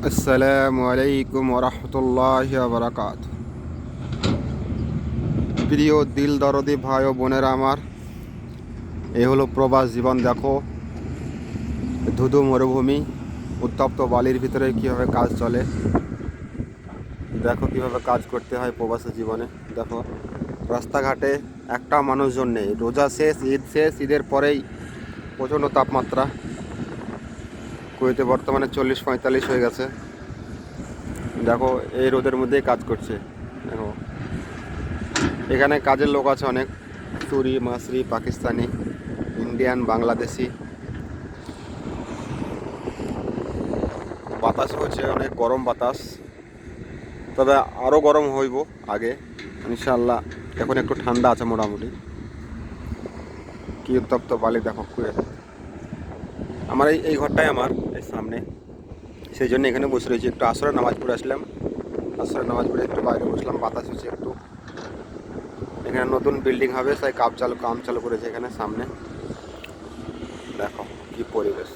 আসসালামু আলাইকুম ওরহমতুল্লাহি ওয়া বারাকাতুহু। প্রিয় দিল দরদি ভাই ও বোনেরা আমার, এ হলো প্রবাস জীবন। দেখো, ধুধু মরুভূমি, উত্তপ্ত বালির ভিতরে কীভাবে কাজ চলে। দেখো কীভাবে কাজ করতে হয় প্রবাসী জীবনে। দেখো, রাস্তাঘাটে একটা মানুষজন নেই। রোজা শেষ, ঈদ শেষ, ঈদের পরেই প্রচণ্ড তাপমাত্রা। কুয়েতে বর্তমানে 40-45 হয়ে গেছে। দেখো, এই রোদের মধ্যেই কাজ করছে। দেখো, এখানে কাজের লোক আছে অনেক, সুরি, মাসরি, পাকিস্তানি, ইন্ডিয়ান, বাংলাদেশি। বাতাস হচ্ছে অনেক গরম বাতাস, তবে আরও গরম হইব আগে ইনশাল্লাহ। এখন একটু ঠান্ডা আছে মোটামুটি। কি উত্তপ্ত বালি দেখো কুয়েত। আমার এই ঘরটাই আমার এই সামনে, সেই জন্য এখানে বসে রয়েছি। একটু আসরে নামাজ পড়ে আসলাম, আসরে নামাজ পড়ে একটু বাইরে বসলাম, বাতাস হচ্ছে একটু। এখানে নতুন বিল্ডিং হবে, তাই কাম চালু করেছে এখানে সামনে। দেখো কি পরিবেশ।